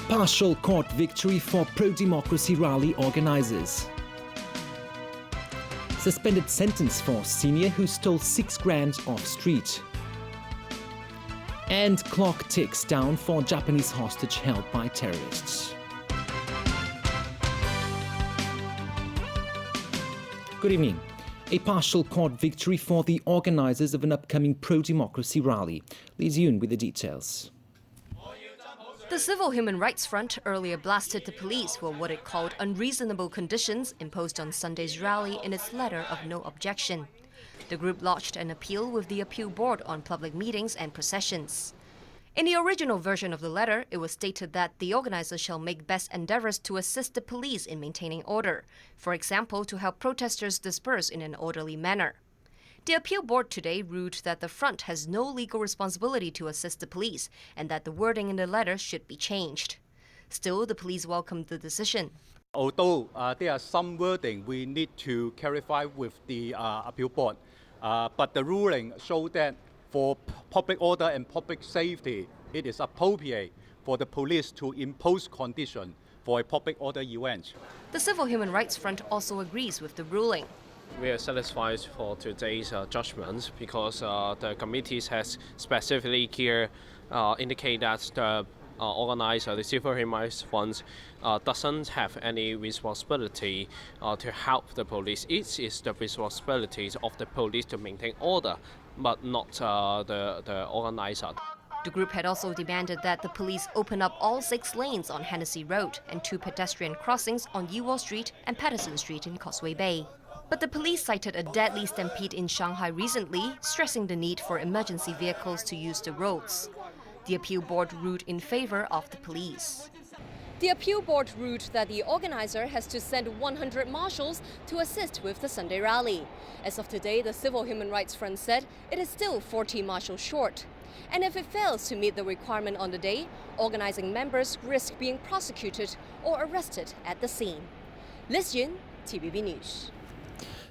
Partial court victory for pro-democracy rally organisers. Suspended sentence for senior who stole 6 grand off street. And clock ticks down for Japanese hostage held by terrorists. Good evening. A partial court victory for the organisers of an upcoming pro-democracy rally. Lee Yoon with the details. The Civil Human Rights Front earlier blasted the police for what it called unreasonable conditions imposed on Sunday's rally in its letter of no objection. The group lodged an appeal with the Appeal Board on public meetings and processions. In the original version of the letter, it was stated that the organisers shall make best endeavours to assist the police in maintaining order, for example, to help protesters disperse in an orderly manner. The Appeal Board today ruled that the front has no legal responsibility to assist the police and that the wording in the letter should be changed. Still, the police welcomed the decision. Although there are some wording we need to clarify with the Appeal Board, but the ruling showed that for public order and public safety, it is appropriate for the police to impose conditions for a public order event. The Civil Human Rights Front also agrees with the ruling. We are satisfied for today's judgment because the committees has specifically here indicate that the organizer, the Civil Human Rights Fund, doesn't have any responsibility to help the police. It is the responsibility of the police to maintain order, but not the organizer. The group had also demanded that the police open up all 6 lanes on Hennessy Road and 2 pedestrian crossings on Yewall Street and Patterson Street in Causeway Bay. But the police cited a deadly stampede in Shanghai recently, stressing the need for emergency vehicles to use the roads. The Appeal Board ruled in favour of the police. The Appeal Board ruled that the organizer has to send 100 marshals to assist with the Sunday rally. As of today, the Civil Human Rights Front said it is still 40 marshals short. And if it fails to meet the requirement on the day, organising members risk being prosecuted or arrested at the scene. Lee Yoon, TVB News.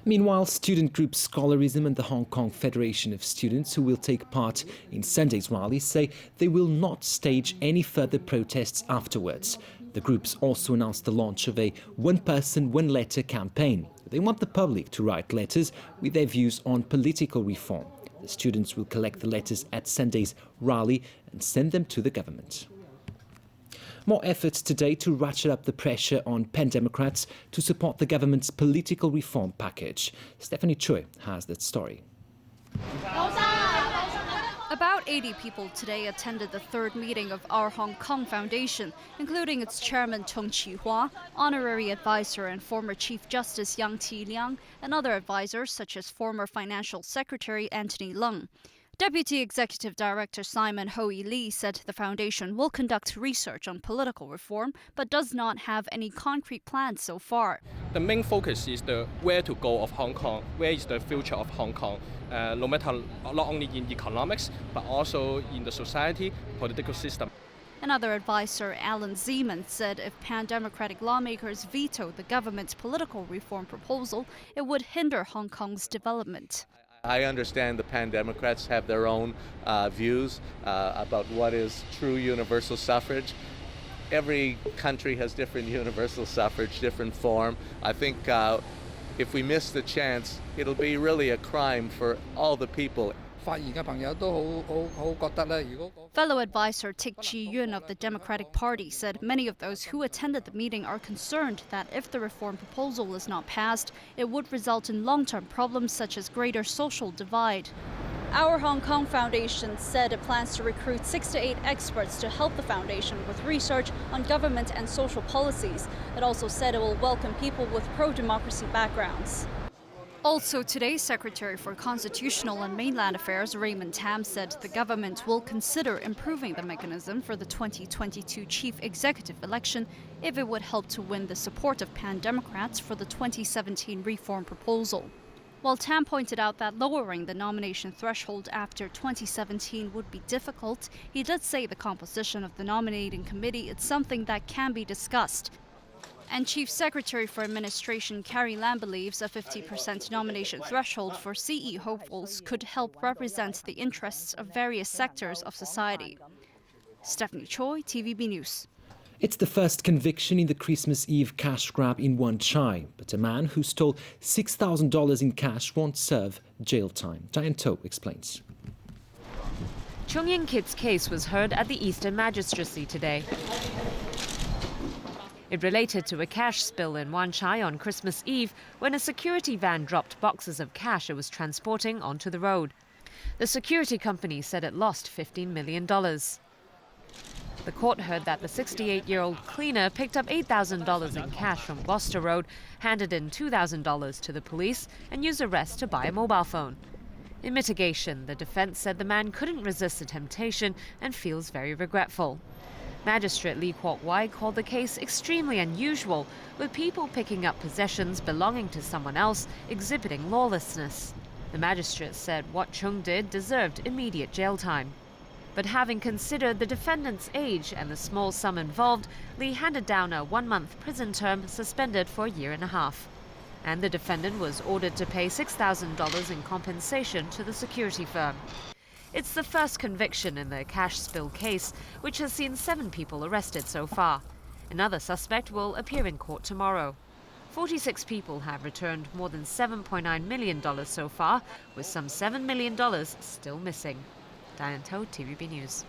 Meanwhile, student group Scholarism and the Hong Kong Federation of Students who will take part in Sunday's rally say they will not stage any further protests afterwards. The groups also announced the launch of a one-person, one-letter campaign. They want the public to write letters with their views on political reform. The students will collect the letters at Sunday's rally and send them to the government. More efforts today to ratchet up the pressure on Pan Democrats to support the government's political reform package. Stephanie Choi has that story. About 80 people today attended the 3rd meeting of Our Hong Kong Foundation, including its chairman Tung Chi-hua, honorary advisor and former Chief Justice Yang Ti-liang, and other advisors such as former Financial Secretary Anthony Leung. Deputy Executive Director Simon Hui Lee said the foundation will conduct research on political reform, but does not have any concrete plans so far. The main focus is the where to go of Hong Kong, where is the future of Hong Kong, no matter not only in economics, but also in the society, political system. Another advisor, Alan Zeman, said if pan-democratic lawmakers veto the government's political reform proposal, it would hinder Hong Kong's development. I understand the Pan-Democrats have their own views about what is true universal suffrage. Every country has different universal suffrage, different form. I think if we miss the chance, it'll be really a crime for all the people. Fellow advisor Tik Chi-yun of the Democratic Party said many of those who attended the meeting are concerned that if the reform proposal is not passed, it would result in long-term problems such as greater social divide. Our Hong Kong Foundation said it plans to recruit 6 to 8 experts to help the foundation with research on government and social policies. It also said it will welcome people with pro-democracy backgrounds. Also today, Secretary for Constitutional and Mainland Affairs Raymond Tam said the government will consider improving the mechanism for the 2022 chief executive election if it would help to win the support of Pan-Democrats for the 2017 reform proposal. While Tam pointed out that lowering the nomination threshold after 2017 would be difficult, he did say the composition of the nominating committee is something that can be discussed. And Chief Secretary for Administration Carrie Lam believes a 50% nomination threshold for CE hopefuls could help represent the interests of various sectors of society. Stephanie Choi, TVB News. It's the first conviction in the Christmas Eve cash grab in Wan Chai, but a man who stole $6,000 in cash won't serve jail time. Diane To explains. Chung Ying-kit's case was heard at the Eastern Magistracy today. It related to a cash spill in Wan Chai on Christmas Eve when a security van dropped boxes of cash it was transporting onto the road. The security company said it lost $15 million. The court heard that the 68-year-old cleaner picked up $8,000 in cash from Gloucester Road, handed in $2,000 to the police and used the rest to buy a mobile phone. In mitigation, the defense said the man couldn't resist the temptation and feels very regretful. Magistrate Lee Kwok Wai called the case extremely unusual, with people picking up possessions belonging to someone else exhibiting lawlessness. The magistrate said what Chung did deserved immediate jail time. But having considered the defendant's age and the small sum involved, Lee handed down a 1-month prison term suspended for a year and a half. And the defendant was ordered to pay $6,000 in compensation to the security firm. It's the first conviction in the cash spill case, which has seen 7 people arrested so far. Another suspect will appear in court tomorrow. 46 people have returned more than $7.9 million so far, with some $7 million still missing. Diane To, TVB News.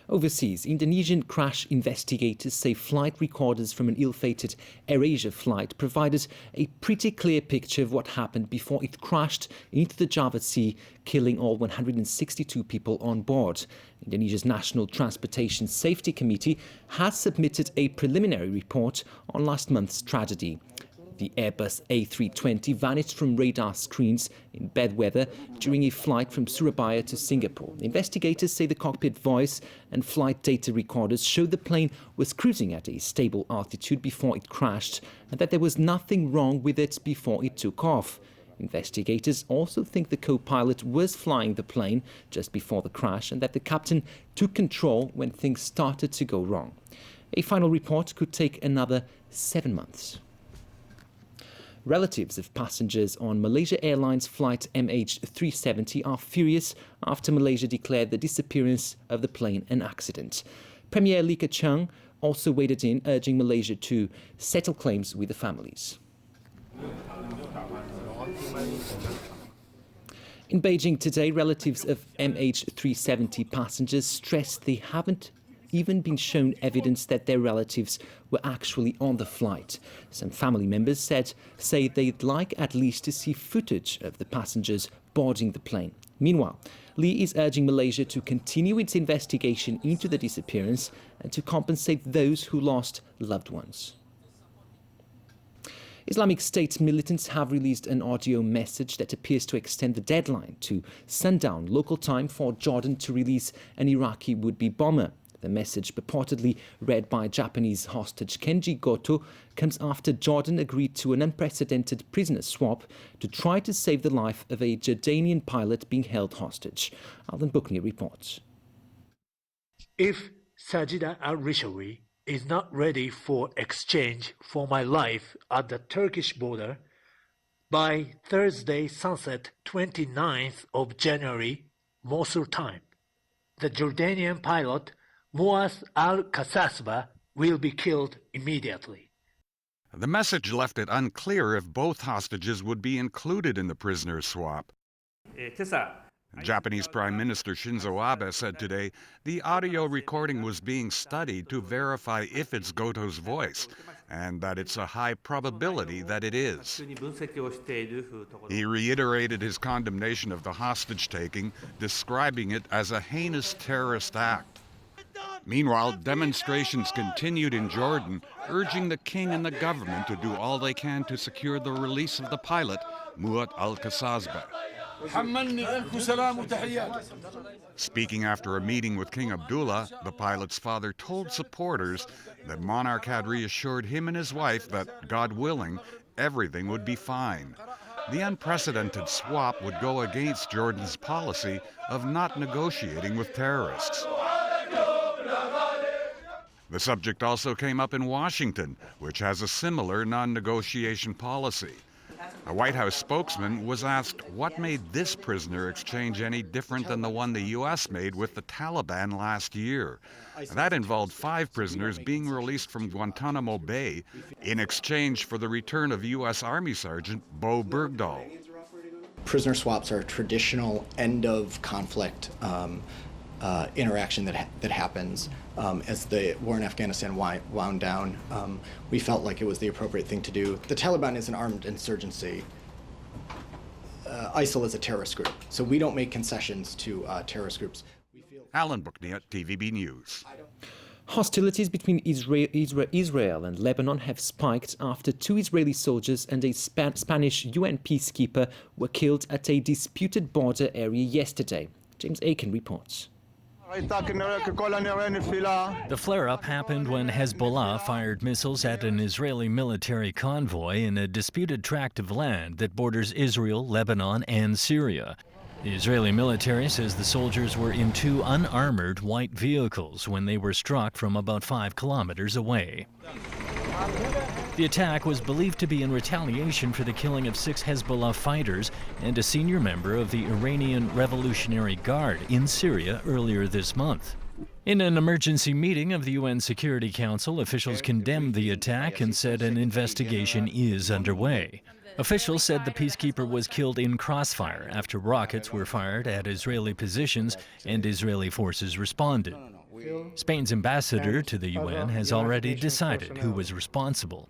Overseas, Indonesian crash investigators say flight recorders from an ill-fated AirAsia flight provided a pretty clear picture of what happened before it crashed into the Java Sea, killing all 162 people on board. Indonesia's National Transportation Safety Committee has submitted a preliminary report on last month's tragedy. The Airbus A320 vanished from radar screens in bad weather during a flight from Surabaya to Singapore. Investigators say the cockpit voice and flight data recorders showed the plane was cruising at a stable altitude before it crashed and that there was nothing wrong with it before it took off. Investigators also think the co-pilot was flying the plane just before the crash and that the captain took control when things started to go wrong. A final report could take another 7 months. Relatives of passengers on Malaysia Airlines flight MH370 are furious after Malaysia declared the disappearance of the plane an accident. Premier Lee Ka-chiang also waded in, urging Malaysia to settle claims with the families. In Beijing today, relatives of MH370 passengers stressed they haven't even been shown evidence that their relatives were actually on the flight. Some family members say they'd like at least to see footage of the passengers boarding the plane. Meanwhile, Lee is urging Malaysia to continue its investigation into the disappearance and to compensate those who lost loved ones. Islamic State militants have released an audio message that appears to extend the deadline to sundown local time for Jordan to release an Iraqi would-be bomber. The message, purportedly read by Japanese hostage Kenji Goto, comes after Jordan agreed to an unprecedented prisoner swap to try to save the life of a Jordanian pilot being held hostage. Alden Buckney reports. If Sajida al-Rishawi is not ready for exchange for my life at the Turkish border, by Thursday sunset 29th of January, Mosul time, the Jordanian pilot Muaz al-Kasasba will be killed immediately. The message left it unclear if both hostages would be included in the prisoner swap. Japanese Prime Minister Shinzo Abe said today the audio recording was being studied to verify if it's Goto's voice, and that it's a high probability that it is. He reiterated his condemnation of the hostage-taking, describing it as a heinous terrorist act. Meanwhile, demonstrations continued in Jordan, urging the king and the government to do all they can to secure the release of the pilot, Muaz al-Kasasba. Speaking after a meeting with King Abdullah, the pilot's father told supporters the monarch had reassured him and his wife that, God willing, everything would be fine. The unprecedented swap would go against Jordan's policy of not negotiating with terrorists. The subject also came up in Washington, which has a similar non-negotiation policy. A White House spokesman was asked what made this prisoner exchange any different than the one the U.S. made with the Taliban last year. That involved 5 prisoners being released from Guantanamo Bay in exchange for the return of U.S. Army Sergeant Bo Bergdahl. Prisoner swaps are a traditional end-of-conflict interaction that happens as the war in Afghanistan wound down. We felt like it was the appropriate thing to do. The Taliban is an armed insurgency. ISIL is a terrorist group, so we don't make concessions to terrorist groups. Alan Bookney at TVB News. Hostilities between Israel and Lebanon have spiked after 2 Israeli soldiers and a Spanish UN peacekeeper were killed at a disputed border area yesterday. James Aiken reports. The flare-up happened when Hezbollah fired missiles at an Israeli military convoy in a disputed tract of land that borders Israel, Lebanon, and Syria. The Israeli military says the soldiers were in 2 unarmored white vehicles when they were struck from about 5 kilometers away. The attack was believed to be in retaliation for the killing of 6 Hezbollah fighters and a senior member of the Iranian Revolutionary Guard in Syria earlier this month. In an emergency meeting of the UN Security Council, officials condemned the attack and said an investigation is underway. Officials said the peacekeeper was killed in crossfire after rockets were fired at Israeli positions and Israeli forces responded. Spain's ambassador to the UN has already decided who was responsible.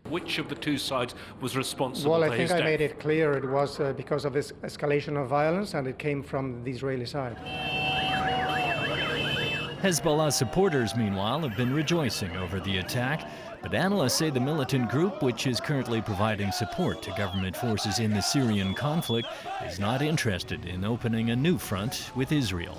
Which of the 2 sides was responsible for his death? Well, I think I made it clear it was because of this escalation of violence, and it came from the Israeli side. Hezbollah supporters, meanwhile, have been rejoicing over the attack, but analysts say the militant group, which is currently providing support to government forces in the Syrian conflict, is not interested in opening a new front with Israel.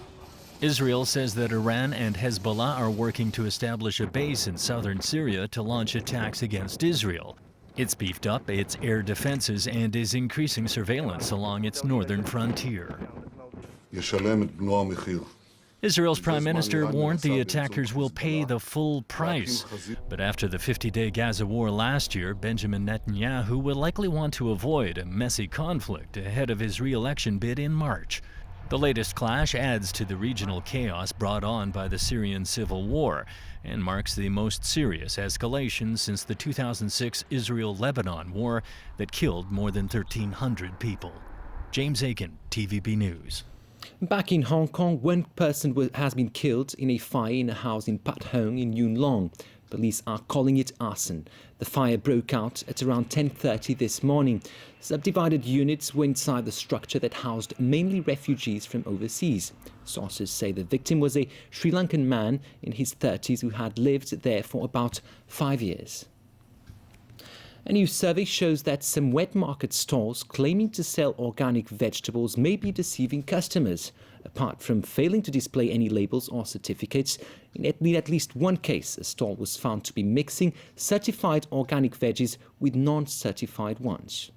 Israel says that Iran and Hezbollah are working to establish a base in southern Syria to launch attacks against Israel. It's beefed up its air defenses and is increasing surveillance along its northern frontier. Israel's prime minister warned the attackers will pay the full price. But after the 50-day Gaza war last year, Benjamin Netanyahu will likely want to avoid a messy conflict ahead of his re-election bid in March. The latest clash adds to the regional chaos brought on by the Syrian civil war and marks the most serious escalation since the 2006 Israel-Lebanon war that killed more than 1,300 people. James Aiken, TVB News. Back in Hong Kong, 1 person has been killed in a fire in a house in Pat Hong in Yuen Long. Police are calling it arson. The fire broke out at around 10:30 this morning. Subdivided units were inside the structure that housed mainly refugees from overseas. Sources say the victim was a Sri Lankan man in his 30s who had lived there for about 5 years. A new survey shows that some wet market stalls claiming to sell organic vegetables may be deceiving customers. Apart from failing to display any labels or certificates, in at least 1 case, a stall was found to be mixing certified organic veggies with non-certified ones.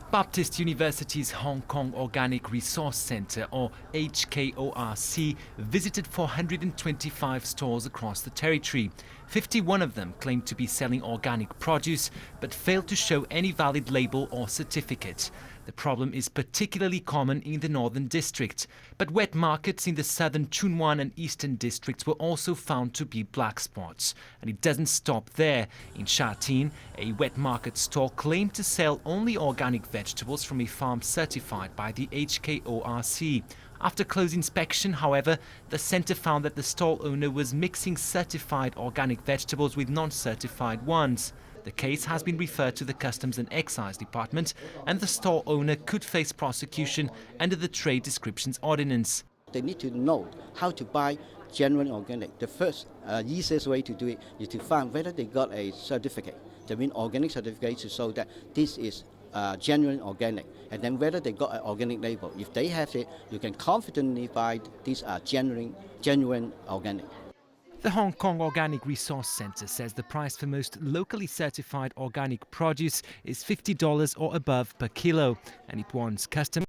Baptist University's Hong Kong Organic Resource Centre, or HKORC, visited 425 stores across the territory. 51 of them claimed to be selling organic produce, but failed to show any valid label or certificate. The problem is particularly common in the Northern District, but wet markets in the southern Tsuen Wan and eastern districts were also found to be black spots. And it doesn't stop there. In Sha Tin, a wet market store claimed to sell only organic vegetables from a farm certified by the HKORC. After close inspection, however, the centre found that the stall owner was mixing certified organic vegetables with non-certified ones. The case has been referred to the Customs and Excise Department, and the store owner could face prosecution under the Trade Descriptions Ordinance. They need to know how to buy genuine organic. The first easiest way to do it is to find whether they got a certificate. They mean organic certificate to show that this is genuine organic, and then whether they got an organic label. If they have it, you can confidently buy these are genuine organic. The Hong Kong Organic Resource Centre says the price for most locally certified organic produce is $50 or above per kilo, and it warns customers